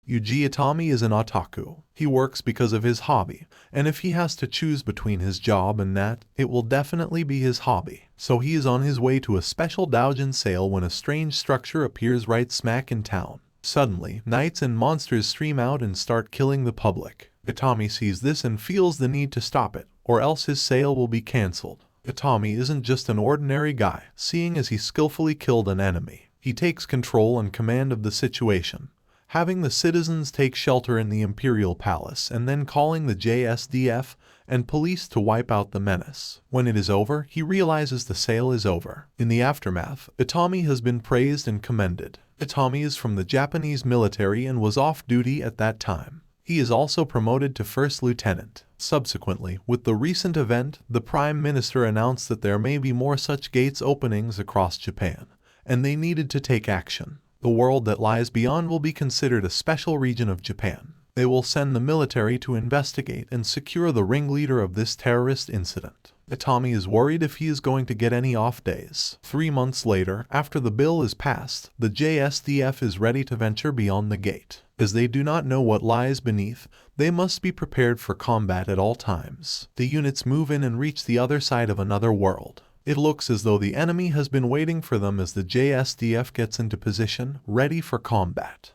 Yuji Itami is an otaku. He works because of his hobby, and if he has to choose between his job and that, it will definitely be his hobby. So he is on his way to a special doujin sale when a strange structure appears right smack in town. Suddenly, knights and monsters stream out and start killing the public. Itami sees this and feels the need to stop it, or else his sale will be cancelled. Itami isn't just an ordinary guy, seeing as he skillfully killed an enemy. He takes control and command of the situation, having the citizens take shelter in the Imperial Palace and then calling the JSDF and police to wipe out the menace. When it is over, he realizes the sale is over. In the aftermath, Itami has been praised and commended. Itami is from the Japanese military and was off duty at that time. He is also promoted to first lieutenant. Subsequently, with the recent event, the Prime Minister announced that there may be more such gates openings across Japan, and they needed to take action. The world that lies beyond will be considered a special region of Japan. They will send the military to investigate and secure the ringleader of this terrorist incident. Itami is worried if he is going to get any off days. 3 months later, after the bill is passed, the JSDF is ready to venture beyond the gate. As they do not know what lies beneath, they must be prepared for combat at all times. The units move in and reach the other side of another world. It looks as though the enemy has been waiting for them as the JSDF gets into position, ready for combat.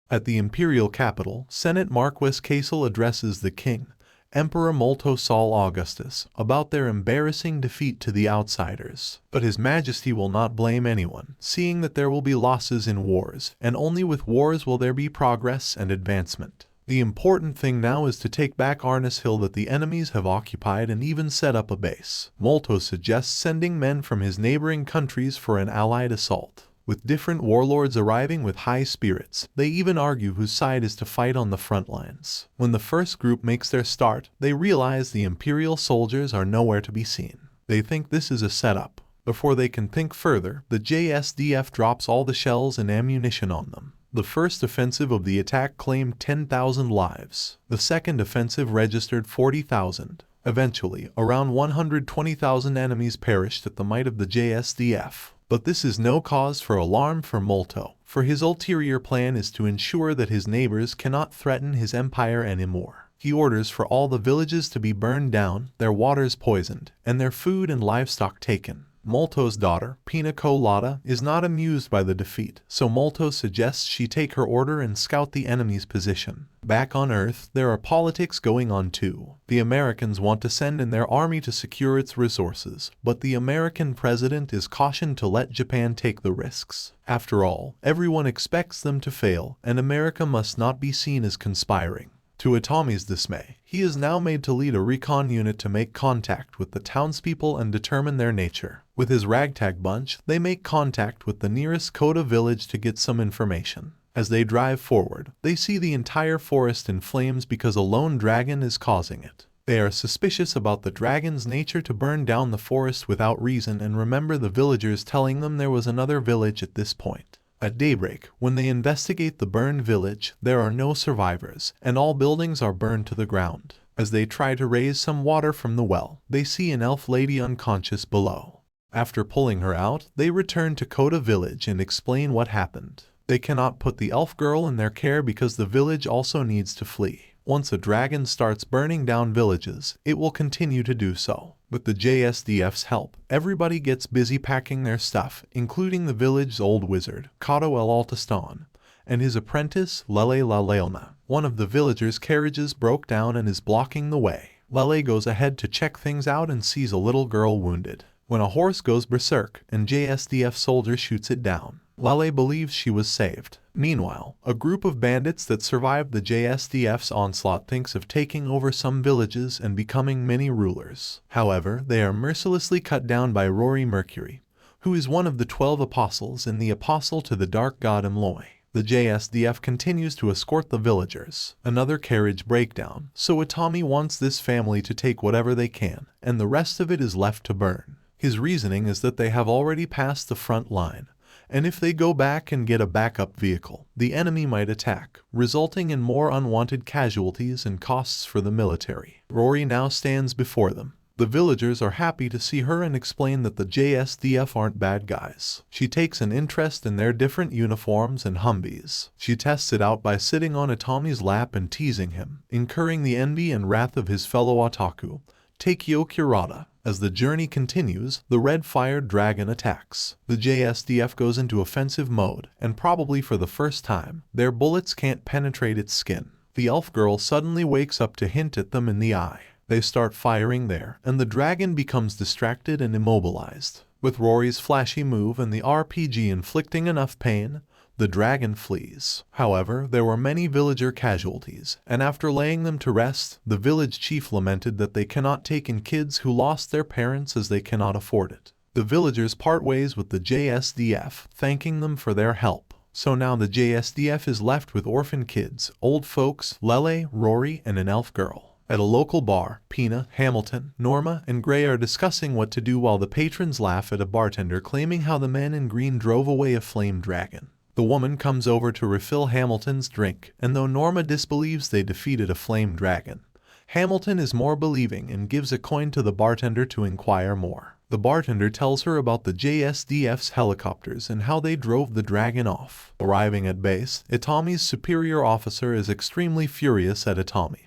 At the imperial capital, Senate Marquis Casel addresses the king, Emperor Molto Saul Augustus, about their embarrassing defeat to the outsiders. But His Majesty will not blame anyone, seeing that there will be losses in wars, and only with wars will there be progress and advancement. The important thing now is to take back Arnis Hill that the enemies have occupied and even set up a base. Molto suggests sending men from his neighboring countries for an allied assault. With different warlords arriving with high spirits, they even argue whose side is to fight on the front lines. When the first group makes their start, they realize the Imperial soldiers are nowhere to be seen. They think this is a setup. Before they can think further, the JSDF drops all the shells and ammunition on them. The first offensive of the attack claimed 10,000 lives. The second offensive registered 40,000. Eventually, around 120,000 enemies perished at the might of the JSDF. But this is no cause for alarm for Molto, for his ulterior plan is to ensure that his neighbors cannot threaten his empire anymore. He orders for all the villages to be burned down, their waters poisoned, and their food and livestock taken. Molto's daughter, Pina Colada, is not amused by the defeat, so Molto suggests she take her order and scout the enemy's position. Back on Earth, there are politics going on too. The Americans want to send in their army to secure its resources, but the American president is cautioned to let Japan take the risks. After all, everyone expects them to fail, and America must not be seen as conspiring. To Itami's dismay, he is now made to lead a recon unit to make contact with the townspeople and determine their nature. With his ragtag bunch, they make contact with the nearest Kota village to get some information. As they drive forward, they see the entire forest in flames because a lone dragon is causing it. They are suspicious about the dragon's nature to burn down the forest without reason and remember the villagers telling them there was another village at this point. At daybreak, when they investigate the burned village, there are no survivors, and all buildings are burned to the ground. As they try to raise some water from the well, they see an elf lady unconscious below. After pulling her out, they return to Kota village and explain what happened. They cannot put the elf girl in their care because the village also needs to flee. Once a dragon starts burning down villages, it will continue to do so. With the JSDF's help, everybody gets busy packing their stuff, including the village's old wizard, Kato El Altistan, and his apprentice, Lele La Leona. One of the villagers' carriages broke down and is blocking the way. Lele goes ahead to check things out and sees a little girl wounded. When a horse goes berserk, and JSDF soldier shoots it down, Lele believes she was saved. Meanwhile, a group of bandits that survived the JSDF's onslaught thinks of taking over some villages and becoming mini rulers. However, they are mercilessly cut down by Rory Mercury, who is one of the 12 apostles and the apostle to the dark god Emloy. The JSDF continues to escort the villagers. Another carriage breakdown, so Itami wants this family to take whatever they can, and the rest of it is left to burn. His reasoning is that they have already passed the front line, and if they go back and get a backup vehicle, the enemy might attack, resulting in more unwanted casualties and costs for the military. Rory now stands before them, The villagers are happy to see her and explain that the JSDF aren't bad guys. She takes an interest in their different uniforms and humvees. She tests it out by sitting on Itami's lap and teasing him, incurring the envy and wrath of his fellow otaku, Takeo Kurata. As the journey continues, the red-fired dragon attacks. The JSDF goes into offensive mode, and probably for the first time, their bullets can't penetrate its skin. The elf girl suddenly wakes up to hint at them in the eye. They start firing there, and the dragon becomes distracted and immobilized. With Rory's flashy move and the RPG inflicting enough pain, the dragon flees. However, there were many villager casualties, and after laying them to rest, the village chief lamented that they cannot take in kids who lost their parents as they cannot afford it. The villagers part ways with the JSDF, thanking them for their help. So now the JSDF is left with orphan kids, old folks, Lele, Rory, and an elf girl. At a local bar, Pina, Hamilton, Norma, and Gray are discussing what to do while the patrons laugh at a bartender claiming how the men in green drove away a flame dragon. The woman comes over to refill Hamilton's drink, and though Norma disbelieves they defeated a flame dragon, Hamilton is more believing and gives a coin to the bartender to inquire more. The bartender tells her about the JSDF's helicopters and how they drove the dragon off. Arriving at base, Itami's superior officer is extremely furious at Itami,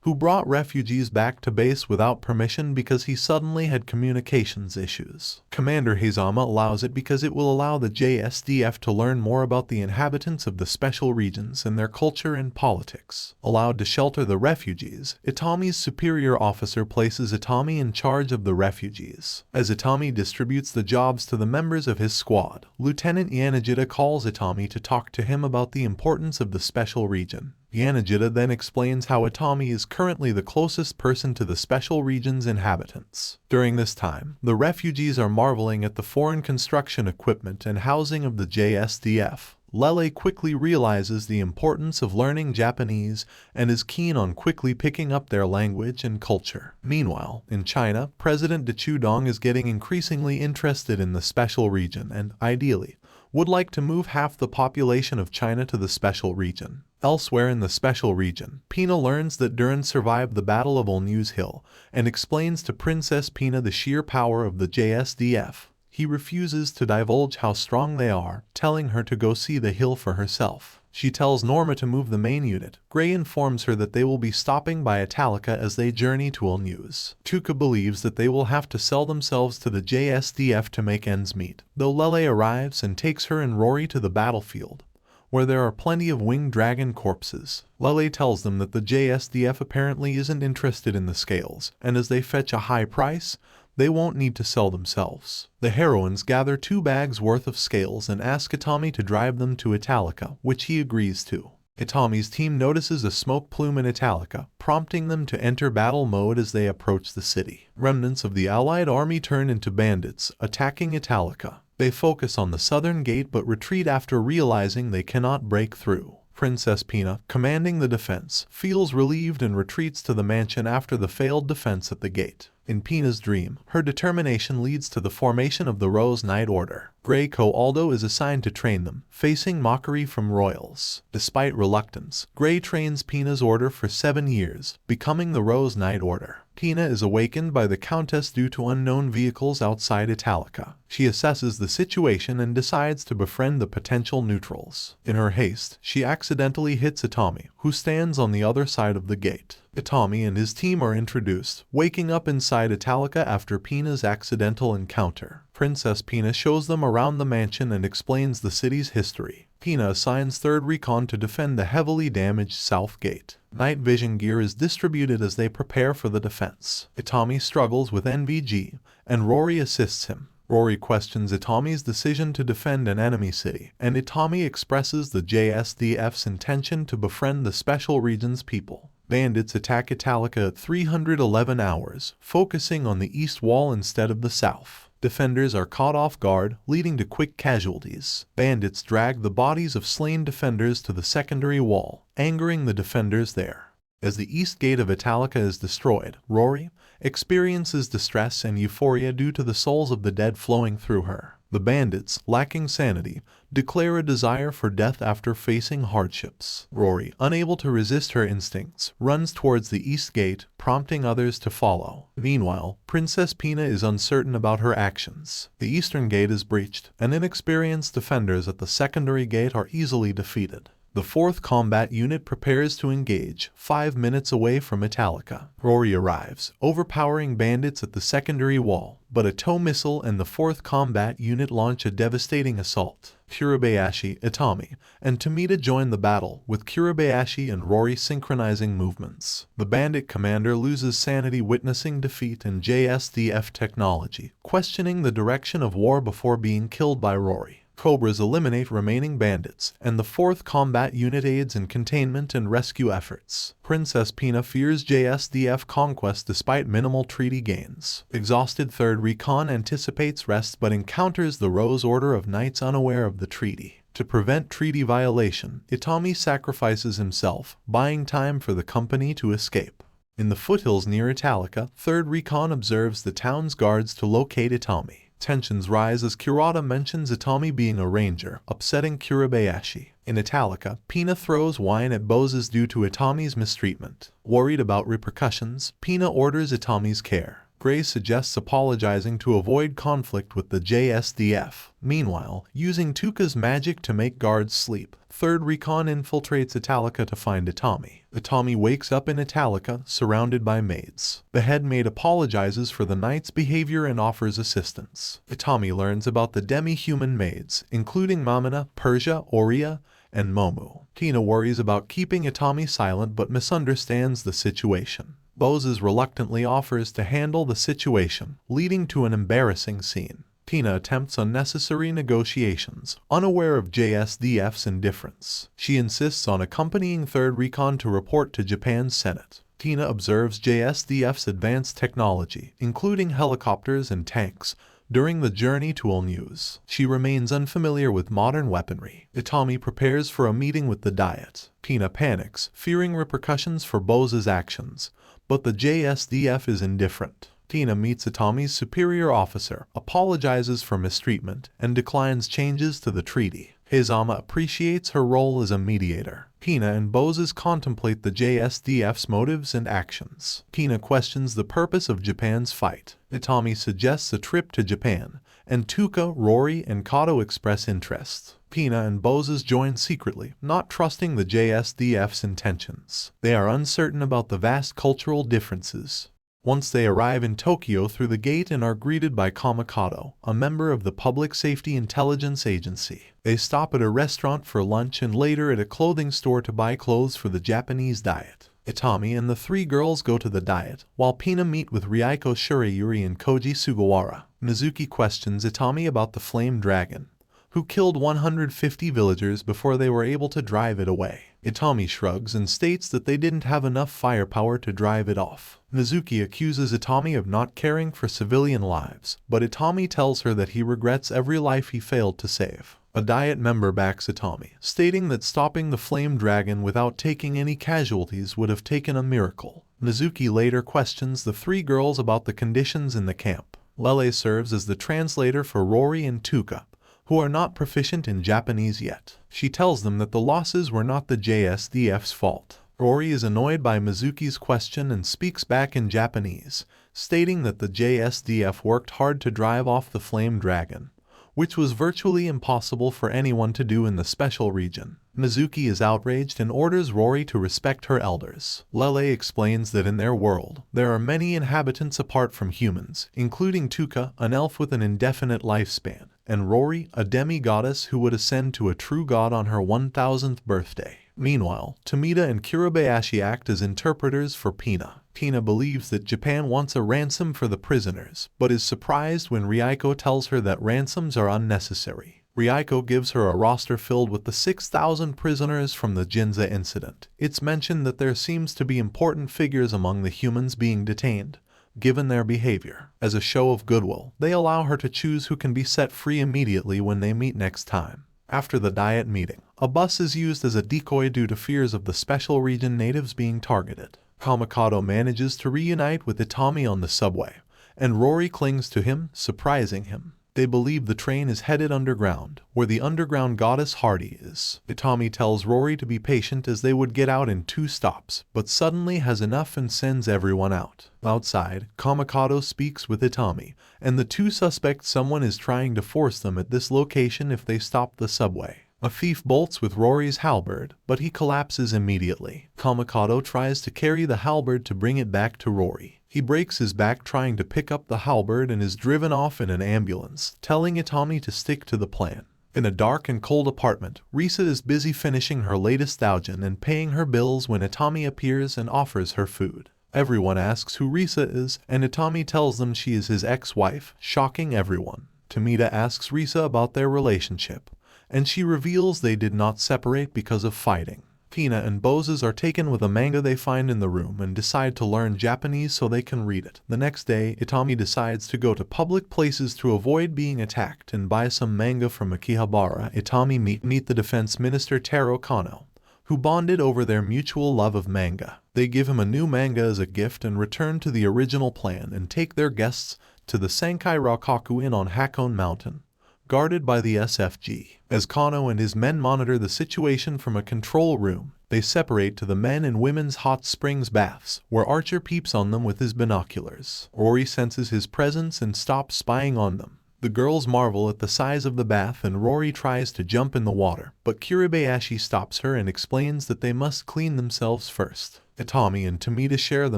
who brought refugees back to base without permission because he suddenly had communications issues. Commander Hazama allows it because it will allow the JSDF to learn more about the inhabitants of the special regions and their culture and politics. Allowed to shelter the refugees, Itami's superior officer places Itami in charge of the refugees. As Itami distributes the jobs to the members of his squad, Lieutenant Yanagita calls Itami to talk to him about the importance of the special region. Yanagita then explains how Itami is currently the closest person to the special region's inhabitants. During this time, the refugees are marveling at the foreign construction equipment and housing of the JSDF. Lele quickly realizes the importance of learning Japanese and is keen on quickly picking up their language and culture. Meanwhile, in China, President De Chudong is getting increasingly interested in the special region and, ideally, would like to move half the population of China to the special region. Elsewhere in the special region, Pina learns that Duran survived the Battle of Olnews Hill and explains to Princess Pina the sheer power of the JSDF. He refuses to divulge how strong they are, telling her to go see the hill for herself. She tells Norma to move the main unit. Gray informs her that they will be stopping by Italica as they journey to Olnews. Tuka believes that they will have to sell themselves to the JSDF to make ends meet, though Lele arrives and takes her and Rory to the battlefield, where there are plenty of winged dragon corpses. Lele tells them that the JSDF apparently isn't interested in the scales, and as they fetch a high price, they won't need to sell themselves. The heroines gather 2 bags worth of scales and ask Itami to drive them to Italica, which he agrees to. Itami's team notices a smoke plume in Italica, prompting them to enter battle mode as they approach the city. Remnants of the Allied army turn into bandits, attacking Italica. They focus on the southern gate but retreat after realizing they cannot break through. Princess Pina, commanding the defense, feels relieved and retreats to the mansion after the failed defense at the gate. In Pina's dream, her determination leads to the formation of the Rose Knight Order. Grey-ko Aldo is assigned to train them, facing mockery from royals. Despite reluctance, Grey trains Pina's order for 7 years, becoming the Rose Knight Order. Pina is awakened by the Countess due to unknown vehicles outside Italica. She assesses the situation and decides to befriend the potential neutrals. In her haste, she accidentally hits Itami, who stands on the other side of the gate. Itami and his team are introduced, waking up inside Italica after Pina's accidental encounter. Princess Pina shows them around the mansion and explains the city's history. Pina assigns 3rd Recon to defend the heavily damaged South Gate. Night vision gear is distributed as they prepare for the defense. Itami struggles with NVG, and Rory assists him. Rory questions Itami's decision to defend an enemy city, and Itami expresses the JSDF's intention to befriend the special region's people. Bandits attack Italica at 311 hours, focusing on the east wall instead of the south. Defenders are caught off guard, leading to quick casualties. Bandits drag the bodies of slain defenders to the secondary wall, angering the defenders there. As the east gate of Italica is destroyed, Rory experiences distress and euphoria due to the souls of the dead flowing through her. The bandits, lacking sanity, declare a desire for death after facing hardships. Rory, unable to resist her instincts, runs towards the east gate, prompting others to follow. Meanwhile, Princess Pina is uncertain about her actions. The eastern gate is breached, and inexperienced defenders at the secondary gate are easily defeated. The 4th Combat Unit prepares to engage, 5 minutes away from Italica. Rory arrives, overpowering bandits at the secondary wall, but a tow missile and the 4th Combat Unit launch a devastating assault. Kurabayashi, Itami, and Tomita join the battle, with Kurabayashi and Rory synchronizing movements. The bandit commander loses sanity witnessing defeat in JSDF technology, questioning the direction of war before being killed by Rory. Cobras eliminate remaining bandits, and the 4th Combat Unit aids in containment and rescue efforts. Princess Pina fears JSDF conquest despite minimal treaty gains. Exhausted 3rd Recon anticipates rest but encounters the Rose Order of Knights unaware of the treaty. To prevent treaty violation, Itami sacrifices himself, buying time for the company to escape. In the foothills near Italica, 3rd Recon observes the town's guards to locate Itami. Tensions rise as Kurata mentions Itami being a ranger, upsetting Kurabayashi. In Italica, Pina throws wine at Boses due to Itami's mistreatment. Worried about repercussions, Pina orders Itami's care. Gray suggests apologizing to avoid conflict with the JSDF. Meanwhile, using Tuka's magic to make guards sleep, 3rd Recon infiltrates Italica to find Itami. Itami wakes up in Italica, surrounded by maids. The head maid apologizes for the knight's behavior and offers assistance. Itami learns about the demi-human maids, including Mamina, Persia, Oria, and Momu. Tina worries about keeping Itami silent but misunderstands the situation. Boses reluctantly offers to handle the situation, leading to an embarrassing scene. Tina attempts unnecessary negotiations, unaware of JSDF's indifference. She insists on accompanying 3rd Recon to report to Japan's Senate. Tina observes JSDF's advanced technology, including helicopters and tanks, during the journey to ensues. She remains unfamiliar with modern weaponry. Itami prepares for a meeting with the Diet. Tina panics, fearing repercussions for Bose's actions, but the JSDF is indifferent. Tina meets Itami's superior officer, apologizes for mistreatment, and declines changes to the treaty. Hizama appreciates her role as a mediator. Tina and Boses contemplate the JSDF's motives and actions. Tina questions the purpose of Japan's fight. Itami suggests a trip to Japan, and Tuka, Rory, and Kato express interest. Tina and Boses join secretly, not trusting the JSDF's intentions. They are uncertain about the vast cultural differences. Once they arrive in Tokyo through the gate and are greeted by Kamikato, a member of the Public Safety Intelligence Agency. They stop at a restaurant for lunch and later at a clothing store to buy clothes for the Japanese Diet. Itami and the 3 girls go to the Diet, while Pina meet with Ryoko Shirayuri and Koji Sugawara. Mizuki questions Itami about the Flame Dragon, who killed 150 villagers before they were able to drive it away. Itami shrugs and states that they didn't have enough firepower to drive it off. Mizuki accuses Itami of not caring for civilian lives, but Itami tells her that he regrets every life he failed to save. A Diet member backs Itami, stating that stopping the Flame Dragon without taking any casualties would have taken a miracle. Mizuki later questions the 3 girls about the conditions in the camp. Lele serves as the translator for Rory and Tuka, who are not proficient in Japanese yet. She tells them that the losses were not the JSDF's fault. Rory is annoyed by Mizuki's question and speaks back in Japanese, stating that the JSDF worked hard to drive off the Flame Dragon, which was virtually impossible for anyone to do in the special region. Mizuki is outraged and orders Rory to respect her elders. Lele explains that in their world, there are many inhabitants apart from humans, including Tuka, an elf with an indefinite lifespan, and Rory, a demi-goddess who would ascend to a true god on her 1000th birthday. Meanwhile, Tomita and Kurabayashi act as interpreters for Pina. Pina believes that Japan wants a ransom for the prisoners, but is surprised when Ryoko tells her that ransoms are unnecessary. Ryoko gives her a roster filled with the 6,000 prisoners from the Ginza incident. It's mentioned that there seems to be important figures among the humans being detained, given their behavior. As a show of goodwill, they allow her to choose who can be set free immediately when they meet next time. After the Diet meeting, a bus is used as a decoy due to fears of the special region natives being targeted. Kamikato manages to reunite with Itami on the subway, and Rory clings to him, surprising him. They believe the train is headed underground, where the underground goddess Hardy is. Itami tells Rory to be patient as they would get out in 2 stops, but suddenly has enough and sends everyone out. Outside, Kamikado speaks with Itami, and the 2 suspect someone is trying to force them at this location if they stop the subway. A thief bolts with Rory's halberd, but he collapses immediately. Kamikado tries to carry the halberd to bring it back to Rory. He breaks his back trying to pick up the halberd and is driven off in an ambulance, telling Itami to stick to the plan. In a dark and cold apartment, Risa is busy finishing her latest doujin and paying her bills when Itami appears and offers her food. Everyone asks who Risa is, and Itami tells them she is his ex-wife, shocking everyone. Tomita asks Risa about their relationship, and she reveals they did not separate because of fighting. Pina and Bozes are taken with a manga they find in the room and decide to learn Japanese so they can read it. The next day, Itami decides to go to public places to avoid being attacked and buy some manga from Akihabara. Itami meet the defense minister Taro Kano, who bonded over their mutual love of manga. They give him a new manga as a gift and return to the original plan and take their guests to the Sankai Rakaku Inn on Hakone Mountain, guarded by the SFG. As Kano and his men monitor the situation from a control room, they separate to the men and women's hot springs baths, where Archer peeps on them with his binoculars. Rory senses his presence and stops spying on them. The girls marvel at the size of the bath and Rory tries to jump in the water, but Kiribayashi stops her and explains that they must clean themselves first. Itami and Tomita share the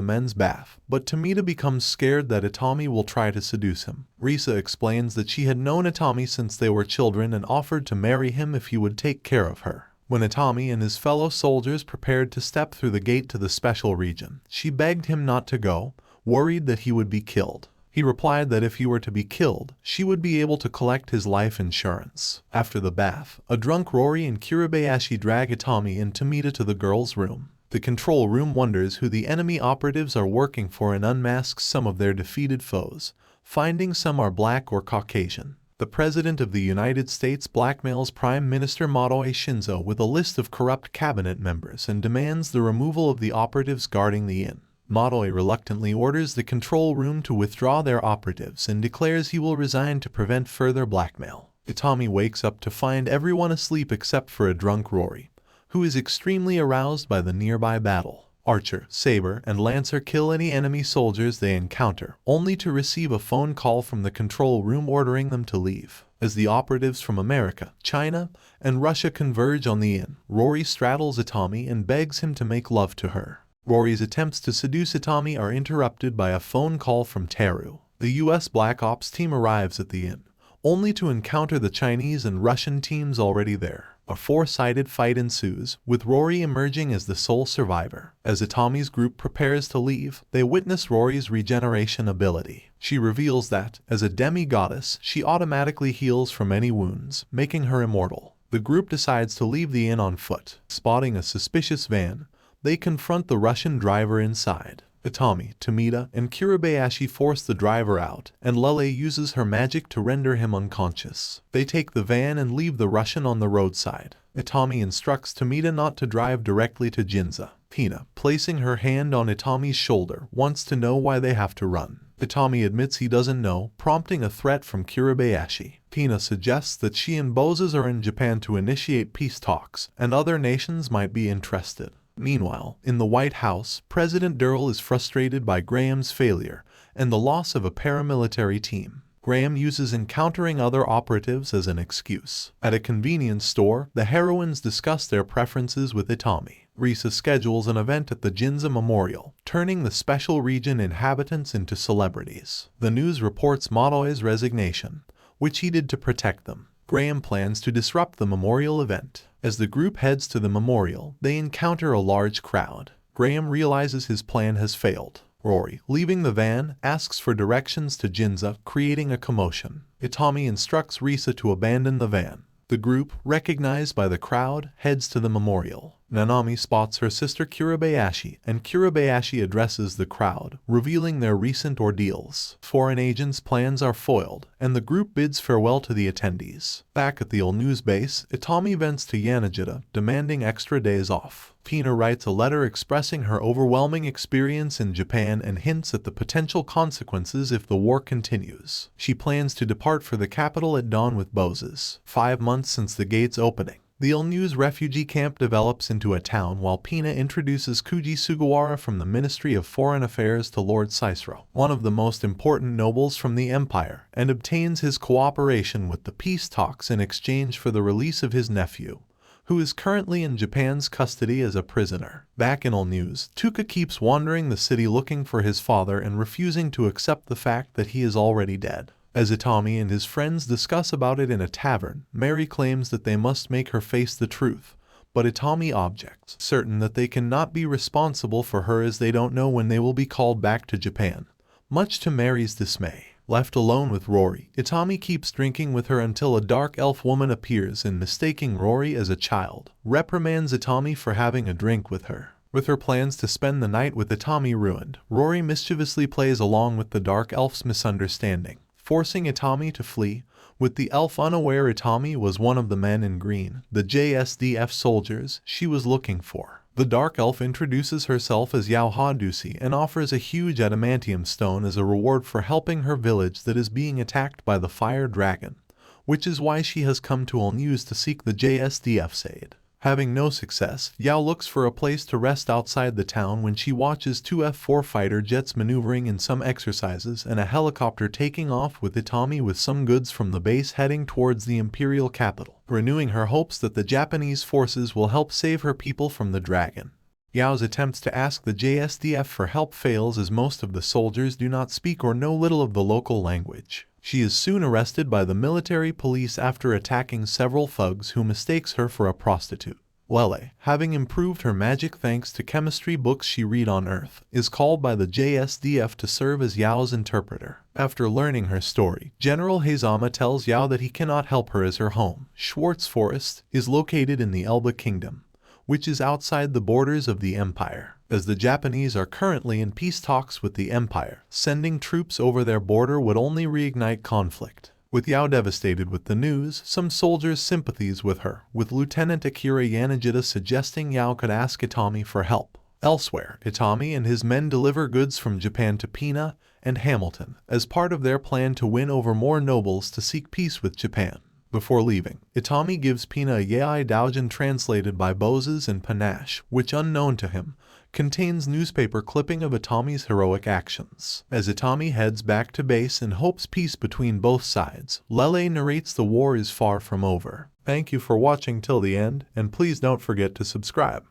men's bath, but Tomita becomes scared that Itami will try to seduce him. Risa explains that she had known Itami since they were children and offered to marry him if he would take care of her. When Itami and his fellow soldiers prepared to step through the gate to the special region, she begged him not to go, worried that he would be killed. He replied that if he were to be killed, she would be able to collect his life insurance. After the bath, a drunk Rory and Kiribayashi drag Itami and Tomita to the girls' room. The control room wonders who the enemy operatives are working for and unmasks some of their defeated foes, finding some are black or Caucasian. The President of the United States blackmails Prime Minister Motoe Shinzo with a list of corrupt cabinet members and demands the removal of the operatives guarding the inn. Motoe reluctantly orders the control room to withdraw their operatives and declares he will resign to prevent further blackmail. Itami wakes up to find everyone asleep except for a drunk Rory, who is extremely aroused by the nearby battle. Archer, Saber, and Lancer kill any enemy soldiers they encounter, only to receive a phone call from the control room ordering them to leave. As the operatives from America, China, and Russia converge on the inn, Rory straddles Itami and begs him to make love to her. Rory's attempts to seduce Itami are interrupted by a phone call from Teru. The US Black Ops team arrives at the inn, only to encounter the Chinese and Russian teams already there. A 4-sided fight ensues, with Rory emerging as the sole survivor. As Itami's group prepares to leave, they witness Rory's regeneration ability. She reveals that, as a demi-goddess, she automatically heals from any wounds, making her immortal. The group decides to leave the inn on foot. Spotting a suspicious van, they confront the Russian driver inside. Itami, Tomita, and Kiribayashi force the driver out, and Lele uses her magic to render him unconscious. They take the van and leave the Russian on the roadside. Itami instructs Tomita not to drive directly to Ginza. Pina, placing her hand on Itami's shoulder, wants to know why they have to run. Itami admits he doesn't know, prompting a threat from Kiribayashi. Pina suggests that she and Bozes are in Japan to initiate peace talks, and other nations might be interested. Meanwhile, in the White House, President Durrell is frustrated by Graham's failure and the loss of a paramilitary team. Graham uses encountering other operatives as an excuse. At a convenience store, the heroines discuss their preferences with Itami. Risa schedules an event at the Ginza Memorial, turning the special region inhabitants into celebrities. The news reports Motoe's resignation, which he did to protect them. Graham plans to disrupt the memorial event. As the group heads to the memorial, they encounter a large crowd. Graham realizes his plan has failed. Rory, leaving the van, asks for directions to Ginza, creating a commotion. Itami instructs Risa to abandon the van. The group, recognized by the crowd, heads to the memorial. Nanami spots her sister Kurabayashi, and Kurabayashi addresses the crowd, revealing their recent ordeals. Foreign agents' plans are foiled, and the group bids farewell to the attendees. Back at the ensues base, Itami vents to Yanagita, demanding extra days off. Pina writes a letter expressing her overwhelming experience in Japan and hints at the potential consequences if the war continues. She plans to depart for the capital at dawn with Boses. 5 months since the gate's opening, the ensues refugee camp develops into a town while Pina introduces Kuji Sugawara from the Ministry of Foreign Affairs to Lord Cicero, one of the most important nobles from the empire, and obtains his cooperation with the peace talks in exchange for the release of his nephew, who is currently in Japan's custody as a prisoner. Back in ensues, Tuka keeps wandering the city looking for his father and refusing to accept the fact that he is already dead. As Itami and his friends discuss about it in a tavern, Mary claims that they must make her face the truth, but Itami objects, certain that they cannot be responsible for her as they don't know when they will be called back to Japan. Much to Mary's dismay, left alone with Rory, Itami keeps drinking with her until a dark elf woman appears and, mistaking Rory as a child, reprimands Itami for having a drink with her. With her plans to spend the night with Itami ruined, Rory mischievously plays along with the dark elf's misunderstanding, forcing Itami to flee, with the elf unaware Itami was one of the men in green, the JSDF soldiers she was looking for. The dark elf introduces herself as Yao Hadusi and offers a huge adamantium stone as a reward for helping her village that is being attacked by the fire dragon, which is why she has come to ensues to seek the JSDF's aid. Having no success, Yao looks for a place to rest outside the town when she watches 2 F-4 fighter jets maneuvering in some exercises and a helicopter taking off with Itami with some goods from the base heading towards the imperial capital, renewing her hopes that the Japanese forces will help save her people from the dragon. Yao's attempts to ask the JSDF for help fails as most of the soldiers do not speak or know little of the local language. She is soon arrested by the military police after attacking several thugs who mistakes her for a prostitute. Lele, having improved her magic thanks to chemistry books she read on Earth, is called by the JSDF to serve as Yao's interpreter. After learning her story, General Hazama tells Yao that he cannot help her as her home, Schwartz Forest, is located in the Elba Kingdom, which is outside the borders of the Empire, as the Japanese are currently in peace talks with the Empire. Sending troops over their border would only reignite conflict. With Yao devastated with the news, some soldiers sympathize with her, with Lieutenant Akira Yanagita suggesting Yao could ask Itami for help. Elsewhere, Itami and his men deliver goods from Japan to Pina and Hamilton, as part of their plan to win over more nobles to seek peace with Japan. Before leaving, Itami gives Pina a Jieitai doujin translated by Boses and Panache, which, unknown to him, contains newspaper clipping of Itami's heroic actions. As Itami heads back to base and hopes peace between both sides, Lele narrates the war is far from over. Thank you for watching till the end, and please don't forget to subscribe.